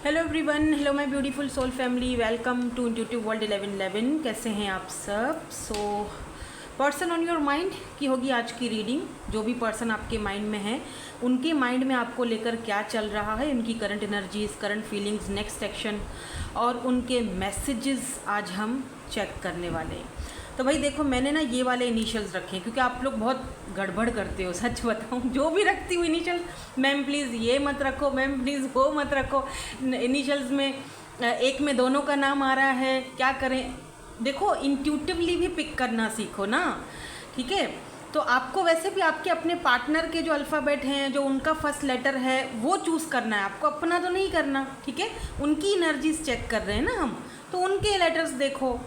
Hello everyone, hello my beautiful soul family, welcome to intuitive world 1111। कैसे हैं आप सब? पर्सन ऑन योर माइंड की होगी आज की रीडिंग। जो भी पर्सन आपके माइंड में है, उनके माइंड में आपको लेकर क्या चल रहा है, उनकी current energies, current feelings, next action और उनके मैसेजेस आज हम चेक करने वाले हैं। तो भाई देखो, मैंने ना ये वाले इनिशियल्स रखे हैं क्योंकि आप लोग बहुत गड़बड़ करते हो। सच बताऊं, जो भी रखती हूँ इनिशियल, मैम प्लीज़ ये मत रखो, मैम प्लीज़ वो मत रखो। इनिशियल्स में एक में दोनों का नाम आ रहा है, क्या करें? देखो, इंट्यूटिवली भी पिक करना सीखो ना, ठीक है? तो आपको वैसे भी आपके अपने पार्टनर के जो अल्फ़ाबेट हैं, जो उनका फर्स्ट लेटर है, वो चूज़ करना है आपको, अपना तो नहीं करना, ठीक है? उनकी एनर्जीज चेक कर रहे हैं ना हम, तो उनके लेटर्स देखो।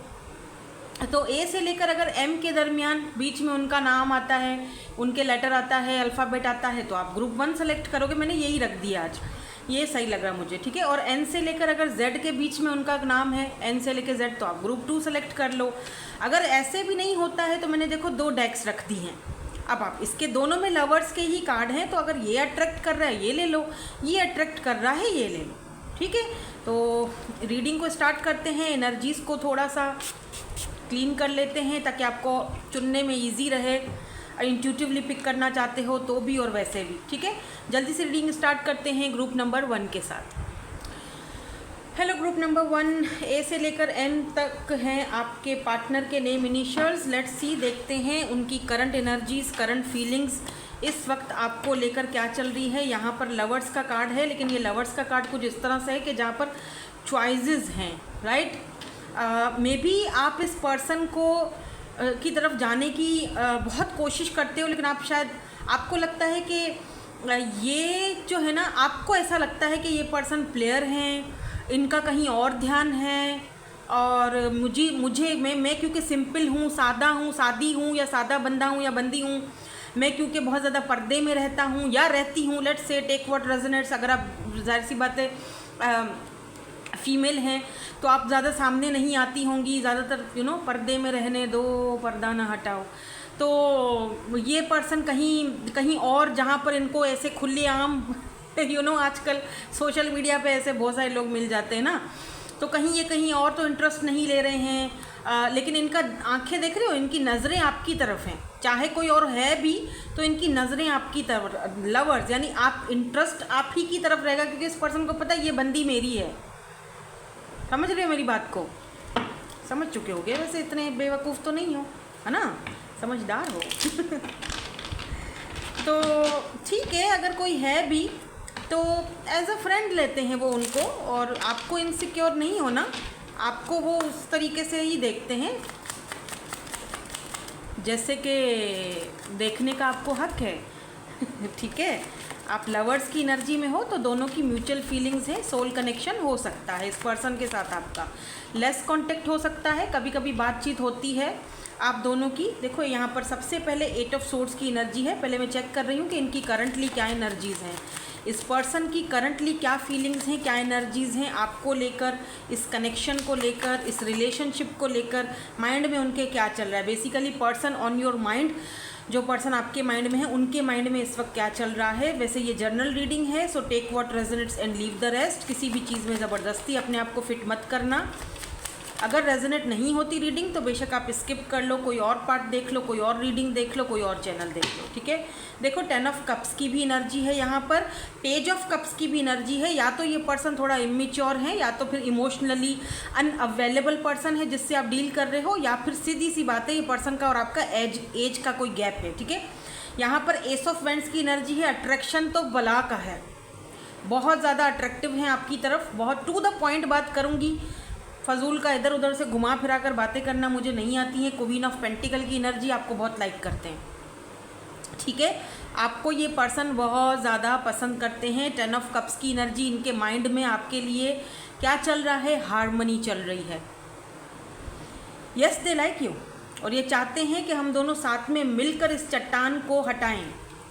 तो ए से लेकर अगर एम के दरमियान बीच में उनका नाम आता है, उनके लेटर आता है, अल्फ़ाबेट आता है, तो आप ग्रुप 1 सेलेक्ट करोगे। मैंने यही रख दिया आज, ये सही लग रहा मुझे, ठीक है? और एन से लेकर अगर जेड के बीच में उनका नाम है, एन से लेकर जेड, तो आप ग्रुप 2 सेलेक्ट कर लो। अगर ऐसे भी नहीं होता है तो मैंने देखो 2 डेक्स रख दी हैं। अब आप इसके दोनों में लवर्स के ही कार्ड हैं, तो अगर ये अट्रैक्ट कर रहा है ये ले लो, ये अट्रैक्ट कर रहा है ये ले लो, ठीक है? तो रीडिंग को स्टार्ट करते हैं। एनर्जीज़ को थोड़ा सा क्लीन कर लेते हैं ताकि आपको चुनने में इजी रहे। इंट्यूटिवली पिक करना चाहते हो तो भी और वैसे भी, ठीक है? जल्दी से रीडिंग स्टार्ट करते हैं ग्रुप नंबर 1 के साथ। हेलो ग्रुप नंबर 1, ए से लेकर एन तक हैं आपके पार्टनर के नेम इनिशियल्स। लेट्स सी, देखते हैं उनकी करंट एनर्जीज, करंट फीलिंग्स इस वक्त आपको लेकर क्या चल रही है। यहाँ पर लवर्स का कार्ड है, लेकिन ये लवर्स का कार्ड कुछ इस तरह से है कि जहाँ पर चॉइसेस हैं, राइट? मे बी आप इस पर्सन को की तरफ जाने की बहुत कोशिश करते हो, लेकिन आप शायद, आपको लगता है कि ये जो है ना, आपको ऐसा लगता है कि ये पर्सन प्लेयर हैं, इनका कहीं और ध्यान है। और मुझे मैं क्योंकि सिंपल हूँ, सादा हूँ, सादी हूँ, या सादा बंदा हूँ या बंदी हूँ, मैं क्योंकि बहुत ज़्यादा पर्दे में रहता हूँ या रहती हूँ, let's say take what resonates. अगर आप, जाहिर सी बात है, फीमेल हैं तो आप ज़्यादा सामने नहीं आती होंगी, ज़्यादातर पर्दे में रहने दो, पर्दा ना हटाओ। तो ये पर्सन कहीं और, जहाँ पर इनको ऐसे खुलेआम आजकल सोशल मीडिया पे ऐसे बहुत सारे लोग मिल जाते हैं ना, तो कहीं और तो इंटरेस्ट नहीं ले रहे हैं। लेकिन इनका आंखें देख रहे हो, इनकी नज़रें आपकी तरफ हैं, चाहे कोई और है भी तो इनकी नज़रें आपकी तरफ। लवर्स यानी आप, इंटरेस्ट आप ही की तरफ रहेगा, क्योंकि इस पर्सन को पता है ये बंदी मेरी है। समझ रहे हो मेरी बात को? समझ चुके होगे, वैसे इतने बेवकूफ़ तो नहीं हो, है ना? समझदार हो। तो ठीक है, अगर कोई है भी तो एज अ फ्रेंड लेते हैं वो उनको, और आपको इनसिक्योर नहीं होना, आपको वो उस तरीके से ही देखते हैं जैसे कि देखने का आपको हक है। ठीक है? आप लवर्स की एनर्जी में हो तो दोनों की म्यूचुअल फीलिंग्स है, सोल कनेक्शन हो सकता है इस पर्सन के साथ, आपका लेस कांटेक्ट हो सकता है, कभी कभी बातचीत होती है आप दोनों की। देखो यहाँ पर सबसे पहले 8 ऑफ सोर्ड्स की एनर्जी है। पहले मैं चेक कर रही हूँ कि इनकी करंटली क्या एनर्जीज़ हैं, इस पर्सन की करंटली क्या फीलिंग्स हैं, क्या एनर्जीज़ हैं आपको लेकर, इस कनेक्शन को लेकर, इस रिलेशनशिप को लेकर, माइंड में उनके क्या चल रहा है। Basically person on your mind, जो पर्सन आपके माइंड में है, उनके माइंड में इस वक्त क्या चल रहा है। वैसे ये जर्नल रीडिंग है, so take what resonates and leave the rest. किसी भी चीज़ में ज़बरदस्ती अपने आप को फिट मत करना। अगर रेजोनेट नहीं होती रीडिंग तो बेशक आप स्किप कर लो, कोई और पार्ट देख लो, कोई और रीडिंग देख लो, कोई और चैनल देख लो, ठीक है? देखो 10 ऑफ कप्स की भी एनर्जी है यहाँ पर, पेज ऑफ कप्स की भी एनर्जी है। या तो ये पर्सन थोड़ा इमेच्योर है, या तो फिर इमोशनली अनअवेलेबल पर्सन है जिससे आप डील कर रहे हो, या फिर सीधी सी बात है ये पर्सन का और आपका एज का कोई गैप है, ठीक है? यहाँ पर एस ऑफ वेंट्स की एनर्जी है। अट्रैक्शन तो बला का है, बहुत ज़्यादा अट्रैक्टिव हैं आपकी तरफ, बहुत टू द पॉइंट बात करूँगी। फजूल का इधर उधर से घुमा फिरा कर बातें करना मुझे नहीं आती है। क्वीन ऑफ पेंटिकल की एनर्जी आपको बहुत लाइक करते हैं, ठीक है? आपको ये पर्सन बहुत ज़्यादा पसंद करते हैं। 10 ऑफ कप्स की एनर्जी, इनके माइंड में आपके लिए क्या चल रहा है? हार्मनी चल रही है। यस, दे लाइक यू, और ये चाहते हैं कि हम दोनों साथ में मिलकर इस चट्टान को हटाएं।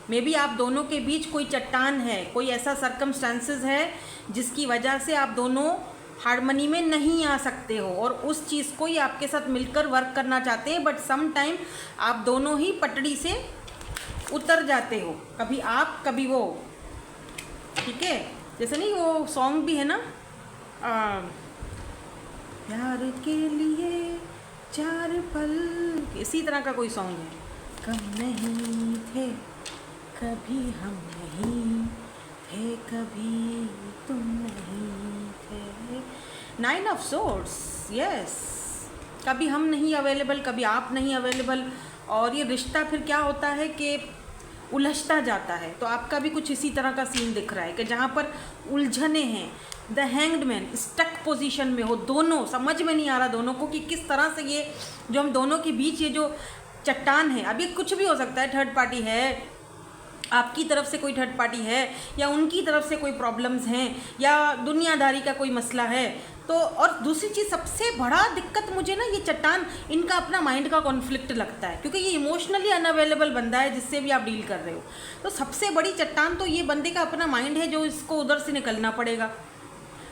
मे बी आप दोनों के बीच कोई चट्टान है, कोई ऐसा सर्कमस्टांसेस है जिसकी वजह से आप दोनों हार्मनी में नहीं आ सकते हो, और उस चीज़ को ही आपके साथ मिलकर वर्क करना चाहते हैं। बट सम टाइम आप दोनों ही पटड़ी से उतर जाते हो, कभी आप कभी वो, ठीक है? जैसे नहीं वो सॉन्ग भी है ना, आ, प्यार के लिए 4 पल, इसी तरह का कोई सॉन्ग है। कम नहीं थे कभी हम नहीं थे, कभी तुम नहीं थे, 9 ऑफ सोर्ड्स, यस। कभी हम नहीं अवेलेबल, कभी आप नहीं अवेलेबल, और ये रिश्ता फिर क्या होता है कि उलझता जाता है। तो आपका भी कुछ इसी तरह का सीन दिख रहा है कि जहाँ पर उलझने हैं, the hanged man stuck position में हो, दोनों समझ में नहीं आ रहा दोनों को कि किस तरह से ये जो हम दोनों के बीच ये जो चट्टान है, अभी कुछ भी हो सकता है, थर्ड पार्टी है, आपकी तरफ से कोई थर्ड पार्टी है, या उनकी तरफ से कोई प्रॉब्लम्स हैं, या दुनियादारी का कोई मसला है। तो और दूसरी चीज़ सबसे बड़ा दिक्कत मुझे ना, ये चट्टान इनका अपना माइंड का कॉन्फ्लिक्ट लगता है, क्योंकि ये इमोशनली अनअवेलेबल बंदा है जिससे भी आप डील कर रहे हो। तो सबसे बड़ी चट्टान तो ये बंदे का अपना माइंड है, जो इसको उधर से निकलना पड़ेगा,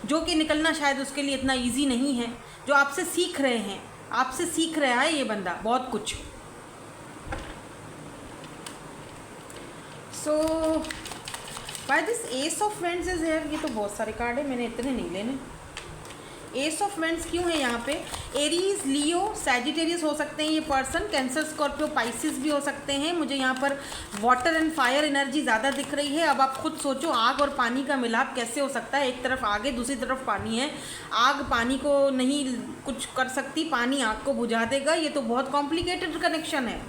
जो कि निकलना शायद उसके लिए इतना ईजी नहीं है, जो आपसे सीख रहे हैं, आपसे सीख रहा है ये बंदा बहुत कुछ। So by this ace of wands is here, ये तो बहुत सारे कार्ड है, मैंने इतने नहीं लेने। एस ऑफ वेंड्स क्यों है यहाँ पे? एरीज, लियो, सैजिटेरियस हो सकते हैं ये पर्सन, कैंसर, स्कॉर्पियो, पाइसिस भी हो सकते हैं। मुझे यहाँ पर वाटर एंड फायर एनर्जी ज़्यादा दिख रही है। अब आप खुद सोचो, आग और पानी का मिलाप कैसे हो सकता है? एक तरफ आग है, दूसरी तरफ पानी है। आग पानी को नहीं कुछ कर सकती, पानी आग को बुझा देगा। ये तो बहुत कॉम्प्लिकेटेड कनेक्शन है।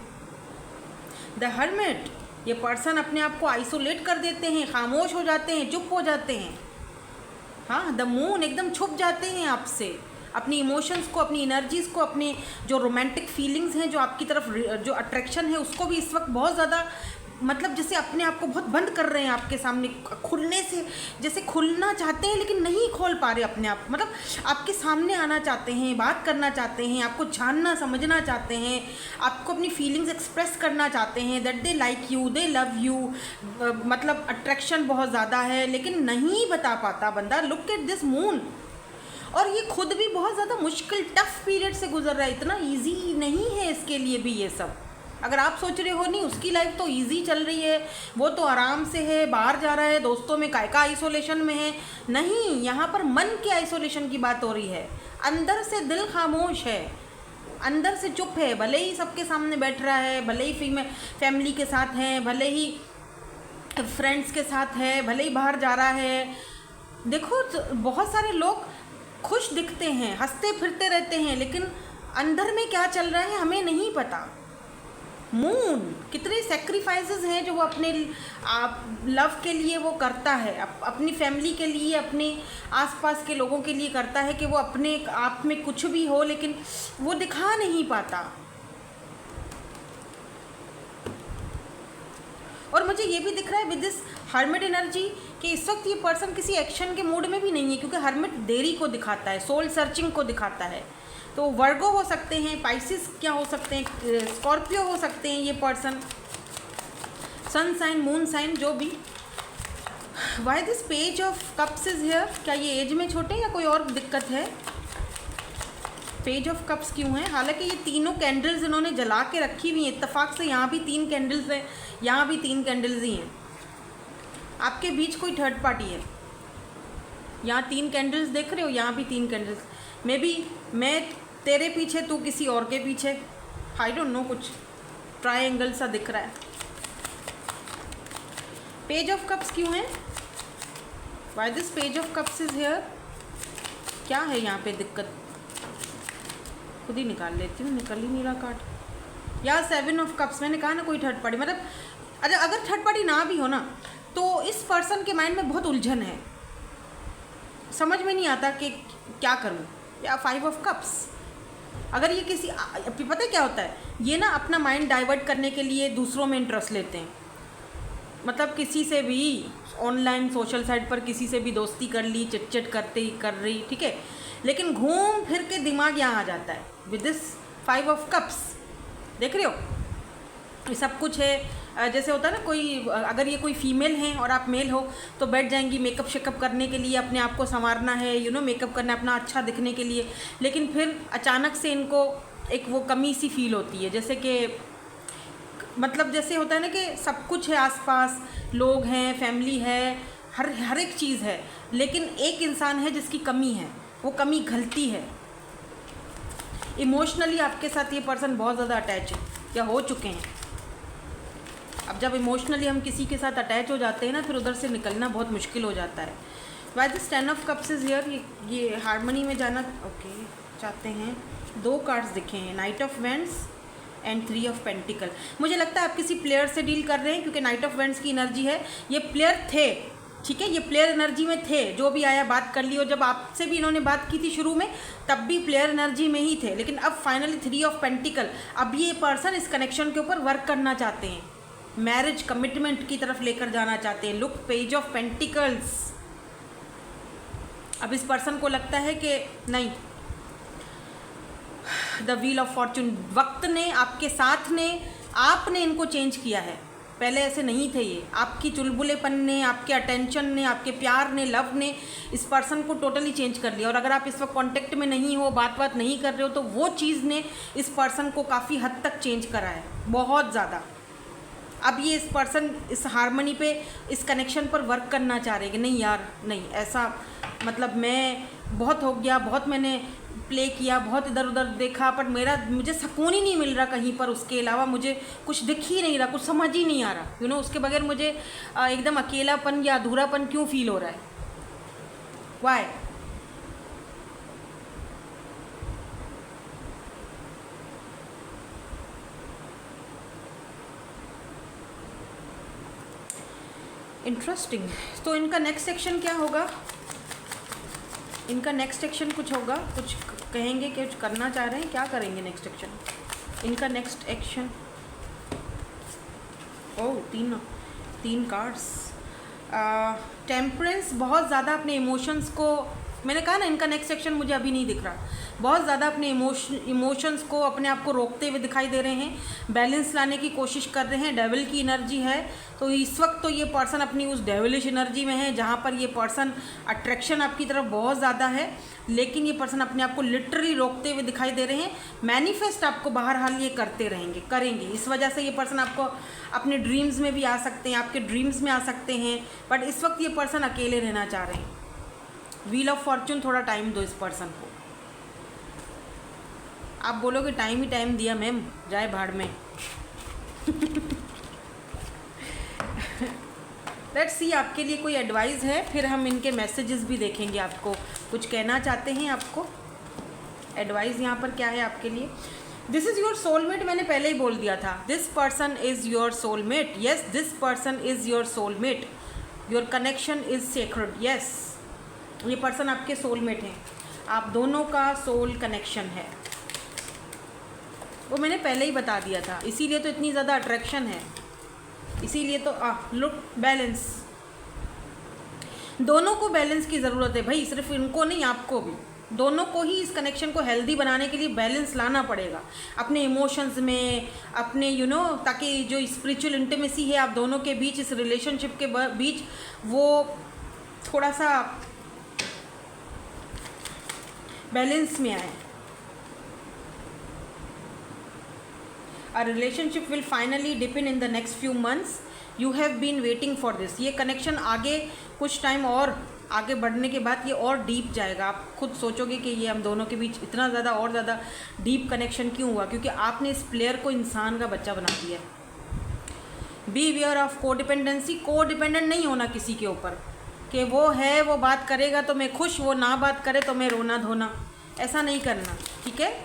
द हर्मिट, ये पर्सन अपने आप को आइसोलेट कर देते हैं, खामोश हो जाते हैं, चुप हो जाते हैं। हाँ, द मून, एकदम छुप जाते हैं आपसे, अपनी इमोशंस को, अपनी एनर्जीज़ को, अपने जो रोमांटिक फीलिंग्स हैं, जो आपकी तरफ जो अट्रैक्शन है, उसको भी इस वक्त बहुत ज़्यादा, मतलब जैसे अपने आप को बहुत बंद कर रहे हैं आपके सामने, खुलने से जैसे खुलना चाहते हैं लेकिन नहीं खोल पा रहे अपने आप, मतलब आपके सामने आना चाहते हैं, बात करना चाहते हैं, आपको जानना समझना चाहते हैं, आपको अपनी फीलिंग्स एक्सप्रेस करना चाहते हैं, that they like you, they love you, मतलब अट्रैक्शन बहुत ज़्यादा है, लेकिन नहीं बता पाता बंदा। Look at this moon. और ये खुद भी बहुत ज़्यादा मुश्किल टफ पीरियड से गुजर रहा है, इतना ईजी नहीं है इसके लिए भी ये सब। अगर आप सोच रहे हो नहीं उसकी लाइफ तो इजी चल रही है, वो तो आराम से है, बाहर जा रहा है, दोस्तों में काय का आइसोलेशन में है, नहीं, यहाँ पर मन के आइसोलेशन की बात हो रही है। अंदर से दिल खामोश है, अंदर से चुप है, भले ही सबके सामने बैठ रहा है, भले ही फैमिली के साथ है, भले ही फ्रेंड्स के साथ है, भले ही बाहर जा रहा है। देखो बहुत सारे लोग खुश दिखते हैं, हंसते फिरते रहते हैं, लेकिन अंदर में क्या चल रहा है हमें नहीं पता। मून, कितने सेक्रीफाइसेस हैं जो वो अपने लव के लिए वो करता है, अपनी फैमिली के लिए, अपने आसपास के लोगों के लिए करता है, कि वो अपने आप में कुछ भी हो लेकिन वो दिखा नहीं पाता। और मुझे ये भी दिख रहा है विद दिस हर्मिट एनर्जी कि इस वक्त ये पर्सन किसी एक्शन के मूड में भी नहीं है, क्योंकि हर्मिट देरी को दिखाता है, सोल सर्चिंग को दिखाता है। तो वर्गो हो सकते हैं, पाइसिस क्या हो सकते हैं, स्कॉर्पियो हो सकते हैं ये person, sun sign, moon sign, जो भी। Why this page of cups is here? क्या ये एज में छोटे या कोई और दिक्कत है? पेज ऑफ कप्स क्यों है? हालांकि ये तीनों कैंडल्स इन्होंने जला के रखी हुई हैं, इत्तेफाक से यहाँ भी 3 कैंडल्स हैं, यहाँ भी 3 कैंडल्स ही हैं। आपके बीच कोई थर्ड पार्टी है, यहाँ 3 कैंडल्स देख रहे हो, यहाँ भी 3 कैंडल्स। मे बी मैं तेरे पीछे, तू किसी और के पीछे, आई डोंट नो, कुछ ट्रायंगल सा दिख रहा है। पेज ऑफ कप्स क्यों है? Y this page of cups is here? क्या है यहाँ पे दिक्कत? खुद ही निकाल लेती हूँ, निकल ही नहीं रहा कार्ड। या 7 ऑफ कप्स, मैंने कहा ना कोई थर्ड पार्टी, मतलब अगर थर्ड पार्टी ना भी हो ना, तो इस पर्सन के माइंड में बहुत उलझन है, समझ में नहीं आता कि क्या करूँ। या 5 ऑफ कप्स, अगर ये किसी, पता है क्या होता है, ये ना अपना माइंड डाइवर्ट करने के लिए दूसरों में इंटरेस्ट लेते हैं, मतलब किसी से भी ऑनलाइन सोशल साइट पर किसी से भी दोस्ती कर ली, चिट चिट करते ही कर रही, ठीक है, लेकिन घूम फिर के दिमाग यहाँ आ जाता है विद दिस 5 ऑफ कप्स। देख रहे हो, ये सब कुछ है। जैसे होता है ना, कोई अगर ये कोई फीमेल हैं और आप मेल हो तो बैठ जाएंगी मेकअप शेकअप करने के लिए, अपने आप को संवारना है, मेकअप करना है अपना अच्छा दिखने के लिए, लेकिन फिर अचानक से इनको एक वो कमी सी फील होती है, जैसे कि मतलब जैसे होता है ना कि सब कुछ है आसपास, लोग हैं, फैमिली है, हर एक चीज़ है, लेकिन एक इंसान है जिसकी कमी है, वो कमी घलती है। इमोशनली आपके साथ ये पर्सन बहुत ज़्यादा अटैच है या हो चुके हैं। अब जब इमोशनली हम किसी के साथ अटैच हो जाते हैं ना, फिर उधर से निकलना बहुत मुश्किल हो जाता है। Y this 10 of cups is here, ये हारमोनी में जाना ओके चाहते हैं। 2 कार्ड्स दिखे हैं, night of vends and 3 of pentacle. मुझे लगता है आप किसी प्लेयर से डील कर रहे हैं, क्योंकि नाइट ऑफ वेंड्स की एनर्जी है। ये प्लेयर थे, ठीक है, ये प्लेयर एनर्जी में थे, जो भी आया बात कर ली। और जब आपसे भी इन्होंने बात की थी शुरू में, तब भी प्लेयर एनर्जी में ही थे, लेकिन अब फाइनली 3 ऑफ पेंटिकल। अब ये पर्सन इस कनेक्शन के ऊपर वर्क करना चाहते हैं, मैरिज कमिटमेंट की तरफ लेकर जाना चाहते हैं। Look, page of pentacles. अब इस पर्सन को लगता है कि नहीं, द व्हील ऑफ फॉर्चून, वक्त ने, आपके साथ ने, आपने इनको चेंज किया है। पहले ऐसे नहीं थे ये, आपकी चुलबुलेपन ने, आपके अटेंशन ने, आपके प्यार ने, लव ने इस पर्सन को टोटली चेंज कर लिया। और अगर आप इस वक्त कांटेक्ट में नहीं हो, बात नहीं कर रहे हो, तो वो चीज़ ने इस पर्सन को काफ़ी हद तक चेंज करा है, बहुत ज़्यादा। अब ये इस पर्सन इस हारमोनी पे, इस कनेक्शन पर वर्क करना चाह रहे हैं कि नहीं यार, नहीं ऐसा, मतलब मैं बहुत हो गया, बहुत मैंने प्ले किया, बहुत इधर उधर देखा, पर मुझे सुकून ही नहीं मिल रहा कहीं पर, उसके अलावा मुझे कुछ दिख ही नहीं रहा, कुछ समझ ही नहीं आ रहा, यू नो, उसके बगैर मुझे एकदम अकेलापन या अधूरापन क्यों फील हो रहा है, वाई? इंटरेस्टिंग। तो इनका नेक्स्ट सेक्शन क्या होगा? इनका नेक्स्ट सेक्शन कुछ होगा, कुछ कहेंगे, कुछ करना चाह रहे हैं, क्या करेंगे नेक्स्ट सेक्शन? इनका नेक्स्ट एक्शन, ओह तीन कार्ड्स। टेम्परेंस, बहुत ज़्यादा अपने इमोशंस को, मैंने कहा ना इनका नेक्स्ट सेक्शन मुझे अभी नहीं दिख रहा, बहुत ज़्यादा अपने इमोशंस को, अपने आप को रोकते हुए दिखाई दे रहे हैं, बैलेंस लाने की कोशिश कर रहे हैं। डेविल की एनर्जी है, तो इस वक्त तो ये पर्सन अपनी उस डेविलिश एनर्जी में है, जहाँ पर ये पर्सन अट्रैक्शन आपकी तरफ बहुत ज़्यादा है, लेकिन ये पर्सन अपने आप को लिटरली रोकते हुए दिखाई दे रहे हैं। मैनिफेस्ट आपको बहरहाल ये करते करेंगे। इस वजह से ये पर्सन आपको अपने ड्रीम्स में भी आ सकते हैं, आपके ड्रीम्स में आ सकते हैं, बट इस वक्त ये पर्सन अकेले रहना चाह रहे हैं। व्हील ऑफ फॉर्चून, थोड़ा टाइम दो इस पर्सन को। आप बोलोगे टाइम ही टाइम दिया मैम, जाए भाड़ में। लेट्स सी आपके लिए कोई एडवाइस है, फिर हम इनके मैसेजेस भी देखेंगे। आपको कुछ कहना चाहते हैं, आपको एडवाइस यहाँ पर क्या है आपके लिए? दिस इज़ योर सोलमेट, मैंने पहले ही बोल दिया था, this person is your soulmate. Yes, this person is your soulmate. Your connection is sacred. Yes, ये पर्सन आपके सोलमेट हैं, आप दोनों का सोल कनेक्शन है, वो मैंने पहले ही बता दिया था, इसीलिए तो इतनी ज़्यादा अट्रैक्शन है, इसीलिए तो लुक, बैलेंस, दोनों को बैलेंस की ज़रूरत है भाई, सिर्फ इनको नहीं, आपको भी, दोनों को ही इस कनेक्शन को हेल्दी बनाने के लिए बैलेंस लाना पड़ेगा अपने इमोशंस में, अपने यू नो, ताकि जो स्पिरिचुअल इंटीमेसी है आप दोनों के बीच, इस रिलेशनशिप के बीच, वो थोड़ा सा बैलेंस में आए। A relationship will finally deepen in the next few months. You have been waiting for this. ये कनेक्शन आगे कुछ टाइम और आगे बढ़ने के बाद ये और डीप जाएगा। आप खुद सोचोगे कि ये हम दोनों के बीच इतना ज़्यादा और ज़्यादा डीप कनेक्शन क्यों हुआ? क्योंकि आपने इस प्लेयर को इंसान का बच्चा बना दिया है। बी वेयर ऑफ कोडिपेंडेंसी, को डिपेंडेंट नहीं होना किसी के ऊपर, कि वो है, वो बात करेगा तो मैं खुश, वो ना बात करे तो मैं रोना धोना, ऐसा नहीं करना, ठीक है?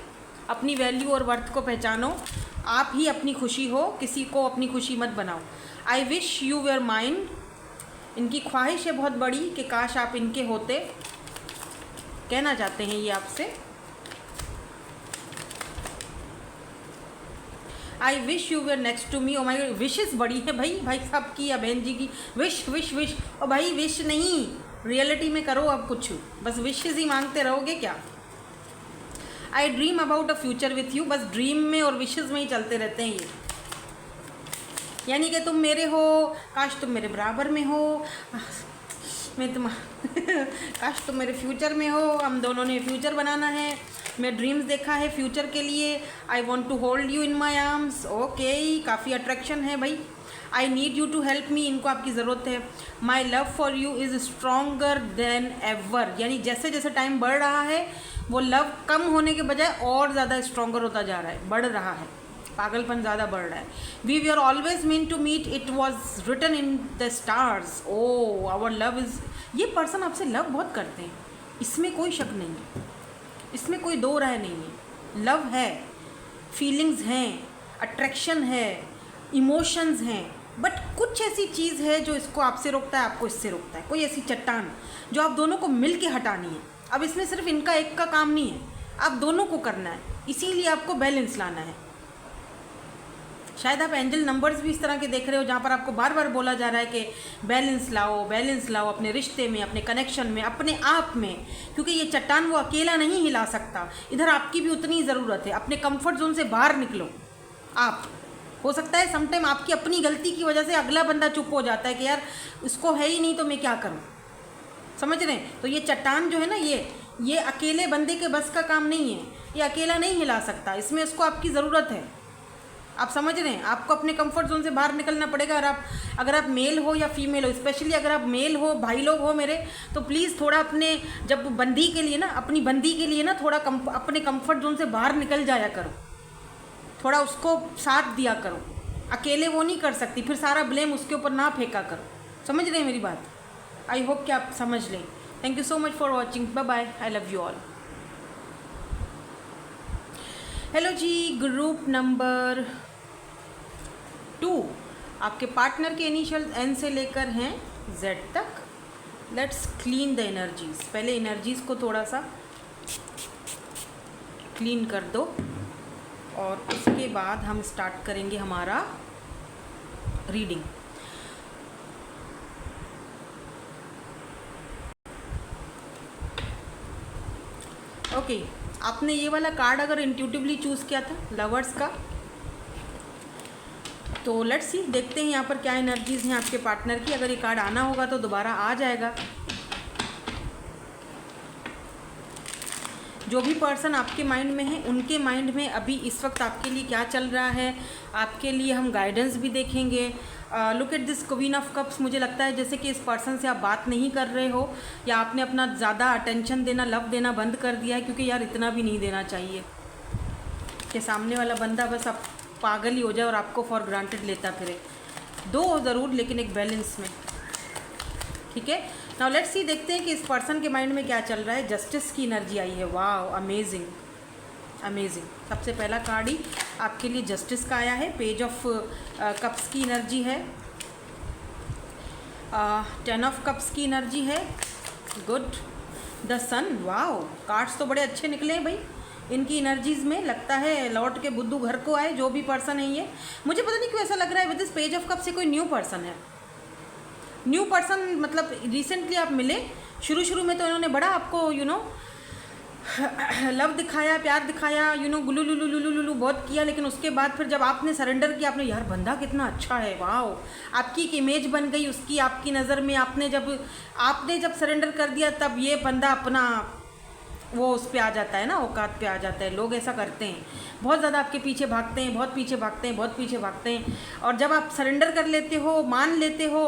अपनी वैल्यू और वर्थ को पहचानो, आप ही अपनी खुशी हो, किसी को अपनी खुशी मत बनाओ। I wish you were mine, इनकी ख्वाहिश है बहुत बड़ी कि काश आप इनके होते, कहना चाहते हैं ये आपसे। I wish you were next to me. Oh my wishes बड़ी है भाई साहब की या बहन जी की, विश विश विश। और भाई विश नहीं, रियलिटी में करो अब कुछ, बस विशेस ही मांगते रहोगे क्या? आई dream about a future with you, बस ड्रीम में और विशेज़ में ही चलते रहते हैं ये, यानी कि तुम मेरे हो, काश तुम मेरे बराबर में हो, मैं तुम काश तुम मेरे फ्यूचर में हो, हम दोनों ने फ्यूचर बनाना है, मैं ड्रीम्स देखा है फ्यूचर के लिए। I want to hold you in my arms. Okay, काफ़ी अट्रैक्शन है भाई। I need you to help me, इनको आपकी ज़रूरत है। My love for you is stronger than ever, यानी जैसे जैसे टाइम बढ़ रहा है वो लव कम होने के बजाय और ज़्यादा स्ट्रोंगर होता जा रहा है, बढ़ रहा है, पागलपन ज़्यादा बढ़ रहा है। We we are always meant to meet, it was written in the stars, oh our love is, ये पर्सन आपसे लव बहुत करते हैं, इसमें कोई शक नहीं है, इसमें कोई दो राय नहीं है। लव है, फीलिंग्स हैं, अट्रैक्शन है, इमोशंस हैं, बट कुछ ऐसी चीज़ है जो इसको आपसे रोकता है, आपको इससे रोकता है, कोई ऐसी चट्टान जो आप दोनों को मिल के हटानी है। अब इसमें सिर्फ इनका एक का काम नहीं है, आप दोनों को करना है, इसीलिए आपको बैलेंस लाना है। शायद आप एंजल नंबर्स भी इस तरह के देख रहे हो जहाँ पर आपको बार बार बोला जा रहा है कि बैलेंस लाओ, बैलेंस लाओ अपने रिश्ते में, अपने कनेक्शन में, अपने आप में, क्योंकि ये चट्टान वो अकेला नहीं हिला सकता, इधर आपकी भी उतनी ज़रूरत है। अपने कंफर्ट जोन से बाहर निकलो। आप हो सकता है समटाइम आपकी अपनी गलती की वजह से अगला बंदा चुप हो जाता है कि यार उसको है ही नहीं तो मैं क्या करूँ, समझ रहे हैं? तो ये चट्टान जो है ना, ये अकेले बंदे के बस का काम नहीं है, ये अकेला नहीं हिला सकता, इसमें उसको आपकी ज़रूरत है। आप समझ रहे हैं? आपको अपने कंफर्ट जोन से बाहर निकलना पड़ेगा। और अगर आप मेल हो या फीमेल हो, स्पेशली अगर आप मेल हो, भाई लोग हो मेरे, तो प्लीज़ थोड़ा अपने जब बंदी के लिए ना, अपनी बंदी के लिए ना थोड़ा अपने कंफर्ट जोन से बाहर निकल जाया करो, थोड़ा उसको साथ दिया करो। अकेले वो नहीं कर सकती, फिर सारा ब्लेम उसके ऊपर ना फेंका करो। समझ रहे हैं मेरी बात? आई होप कि आप समझ लें। Thank you so much for watching, bye bye, I love you all. Hello जी, ग्रुप नंबर 2, आपके पार्टनर के इनिशियल एन से लेकर हैं Z तक। Let's clean the energies. पहले एनर्जीज को थोड़ा सा क्लीन कर दो और उसके बाद हम स्टार्ट करेंगे हमारा रीडिंग। ओके, आपने ये वाला कार्ड अगर इंट्यूटिवली चूज़ किया था लवर्स का, तो लेट्स सी, देखते हैं यहाँ पर क्या एनर्जीज़ हैं आपके पार्टनर की। अगर ये कार्ड आना होगा तो दोबारा आ जाएगा। जो भी पर्सन आपके माइंड में है, उनके माइंड में अभी इस वक्त आपके लिए क्या चल रहा है, आपके लिए हम गाइडेंस भी देखेंगे। Look at this queen of cups. मुझे लगता है जैसे कि इस पर्सन से आप बात नहीं कर रहे हो, या आपने अपना ज़्यादा अटेंशन देना, लव देना बंद कर दिया है, क्योंकि यार इतना भी नहीं देना चाहिए कि सामने वाला बंदा बस आप पागल ही हो जाए और आपको फॉर ग्रांटेड लेता फिरे। दो हो ज़रूर, लेकिन एक बैलेंस में, ठीक है। नाउ लेट्स सी, देखते हैं कि इस पर्सन के माइंड में क्या चल रहा है। जस्टिस की एनर्जी आई है, वाह अमेजिंग अमेजिंग। सबसे पहला कार्ड ही आपके लिए जस्टिस का आया है। पेज ऑफ कप्स की एनर्जी है, 10 ऑफ कप्स की एनर्जी है, गुड। द सन, वाह, कार्ड्स तो बड़े अच्छे निकले हैं भाई इनकी एनर्जीज़ में। लगता है लौट के बुद्धू घर को आए, जो भी पर्सन है ये। मुझे पता नहीं क्यों ऐसा लग रहा है with this page of cup से कोई न्यू पर्सन है। न्यू पर्सन मतलब रिसेंटली आप मिले, शुरू में तो इन्होंने बड़ा आपको लव दिखाया, प्यार दिखाया, गुलू लुलू लुलू लुलू बहुत किया, लेकिन उसके बाद फिर जब आपने सरेंडर किया, आपने यार बंदा कितना अच्छा है, वाह, आपकी एक इमेज बन गई उसकी आपकी नज़र में। आपने जब सरेंडर कर दिया, तब ये बंदा अपना वो उस पे आ जाता है ना, औकात पे आ जाता है। लोग ऐसा करते हैं, बहुत ज़्यादा आपके पीछे भागते हैं, बहुत पीछे भागते हैं, बहुत पीछे भागते हैं। और जब आप सरेंडर कर लेते हो, मान लेते हो,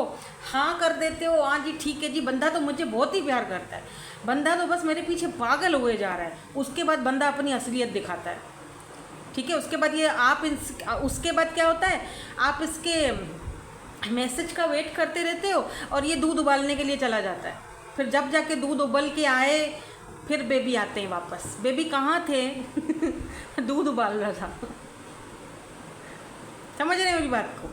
हाँ कर देते हो, हाँ जी ठीक है जी, बंदा तो मुझे बहुत ही प्यार करता है, बंदा तो बस मेरे पीछे पागल हुए जा रहा है, उसके बाद बंदा अपनी असलियत दिखाता है, ठीक है। उसके बाद उसके बाद क्या होता है, आप इसके मैसेज का वेट करते रहते हो और ये दूध उबालने के लिए चला जाता है। फिर जब जाके दूध उबल के आए, फिर बेबी आते हैं वापस। बेबी कहाँ थे? दूध उबाल रहा था। समझ रहे हो मेरी बात को?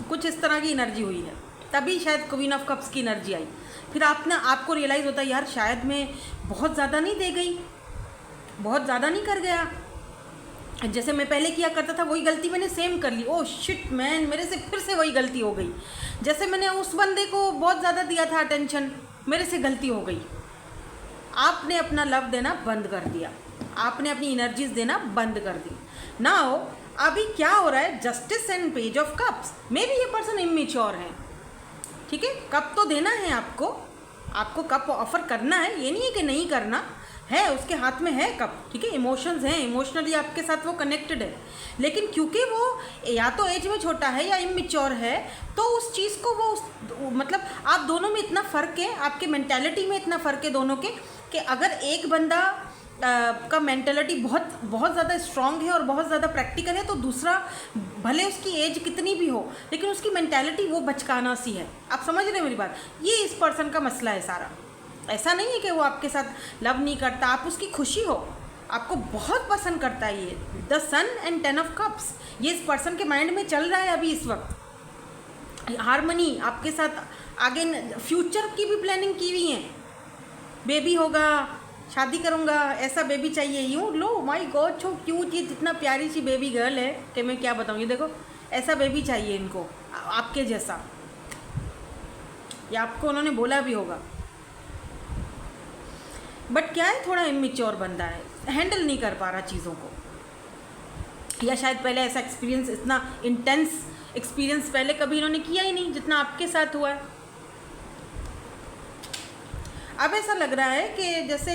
कुछ इस तरह की एनर्जी हुई है, तभी शायद क्वीन ऑफ कप्स की एनर्जी आई। फिर आपको रियलाइज़ होता है यार शायद मैं बहुत ज़्यादा नहीं दे गई, बहुत ज़्यादा नहीं कर गया, जैसे मैं पहले किया करता था वही गलती मैंने सेम कर ली। ओह शिट मैन, मेरे से फिर से वही गलती हो गई। जैसे मैंने उस बंदे को बहुत ज़्यादा दिया था अटेंशन, मेरे से गलती हो गई। आपने अपना लव देना बंद कर दिया, आपने अपनी एनर्जीज देना बंद कर दी। नाउ अभी क्या हो रहा है, justice and page of cups. May be ये पर्सन इमेच्योर है, ठीक है। कप तो देना है आपको, आपको कप ऑफर करना है, ये नहीं है कि नहीं करना है, उसके हाथ में है कप, ठीक है, इमोशंस हैं, इमोशनली आपके साथ वो कनेक्टेड है, लेकिन क्योंकि वो या तो एज में छोटा है या इमेच्योर है, तो उस चीज़ को वो मतलब आप दोनों में इतना फ़र्क है, आपके मेंटालिटी में इतना फ़र्क है दोनों के, कि अगर एक बंदा का मेंटालिटी बहुत बहुत ज़्यादा स्ट्रांग है और बहुत ज़्यादा प्रैक्टिकल है, तो दूसरा भले उसकी एज कितनी भी हो लेकिन उसकी मेंटालिटी वो बचकाना सी है। आप समझ रहे हैं मेरी बात? ये इस पर्सन का मसला है सारा। ऐसा नहीं है कि वो आपके साथ लव नहीं करता, आप उसकी खुशी हो, आपको बहुत पसंद करता है। ये the sun and 10 of cups, ये इस पर्सन के माइंड में चल रहा है अभी इस वक्त। हारमनी आपके साथ, आगे फ्यूचर की भी प्लानिंग की हुई है, बेबी होगा, शादी करूँगा, ऐसा बेबी चाहिए, यूँ लो माय गॉड छो क्यूट, ये जितना प्यारी सी बेबी गर्ल है कि मैं क्या बताऊँ। ये देखो ऐसा बेबी चाहिए इनको, आपके जैसा, या आपको उन्होंने बोला भी होगा। बट क्या है, थोड़ा इमेच्योर बंदा है, हैंडल नहीं कर पा रहा चीज़ों को, या शायद पहले ऐसा एक्सपीरियंस, इतना इंटेंस एक्सपीरियंस पहले कभी इन्होंने किया ही नहीं जितना आपके साथ हुआ है। अब ऐसा लग रहा है कि जैसे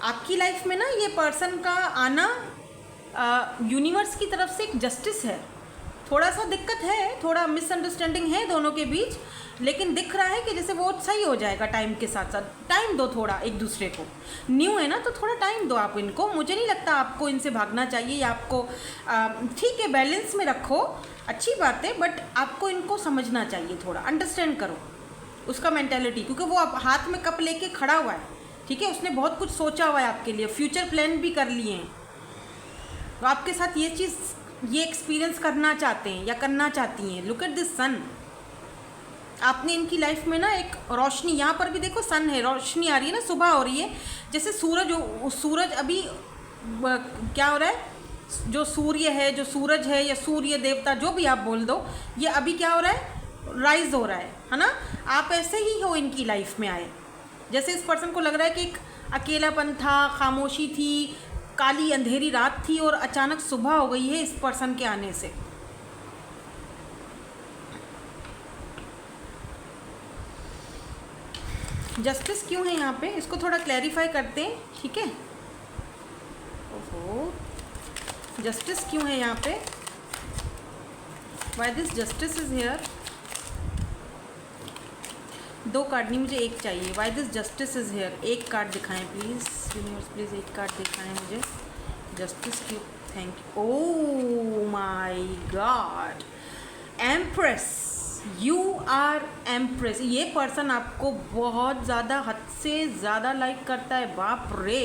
आपकी लाइफ में ना ये पर्सन का आना यूनिवर्स की तरफ से एक जस्टिस है। थोड़ा सा दिक्कत है, थोड़ा मिसअंडरस्टैंडिंग है दोनों के बीच, लेकिन दिख रहा है कि जैसे वो सही हो जाएगा टाइम के साथ साथ। टाइम दो थोड़ा एक दूसरे को, न्यू है ना तो थोड़ा टाइम दो आप इनको। मुझे नहीं लगता आपको इनसे भागना चाहिए, या आपको ठीक है बैलेंस में रखो, अच्छी बात है, बट आपको इनको समझना चाहिए, थोड़ा अंडरस्टैंड करो उसका मेंटालिटी, क्योंकि वो आप हाथ में कप लेके खड़ा हुआ है, ठीक है, उसने बहुत कुछ सोचा हुआ है आपके लिए, फ्यूचर प्लान भी कर लिए हैं, तो आपके साथ ये चीज़, ये एक्सपीरियंस करना चाहते हैं या करना चाहती हैं। लुक एट दिस सन, आपने इनकी लाइफ में ना एक रोशनी, यहाँ पर भी देखो सन है, रोशनी आ रही है ना, सुबह हो रही है, जैसे सूरज अभी क्या हो रहा है, जो सूर्य है, जो सूरज है या सूर्य देवता जो भी आप बोल दो, ये अभी क्या हो रहा है, राइज हो रहा है ना। आप ऐसे ही हो इनकी लाइफ में आए, जैसे इस पर्सन को लग रहा है कि एक अकेलापन था, खामोशी थी, काली अंधेरी रात थी और अचानक सुबह हो गई है इस पर्सन के आने से। जस्टिस क्यों है यहाँ पे, इसको थोड़ा क्लैरिफाई करते हैं, ठीक है। ओहो, जस्टिस क्यों है यहाँ पे, why this justice is here. दो कार्ड नहीं, मुझे एक चाहिए। Why this justice is here, एक कार्ड दिखाएं प्लीज़ यूनिवर्स, प्लीज़ एक कार्ड दिखाएं मुझे, जस्टिस क्यों, thank you. Oh my god, empress, you are empress. ये पर्सन आपको बहुत ज़्यादा, हद से ज़्यादा लाइक करता है, बाप रे।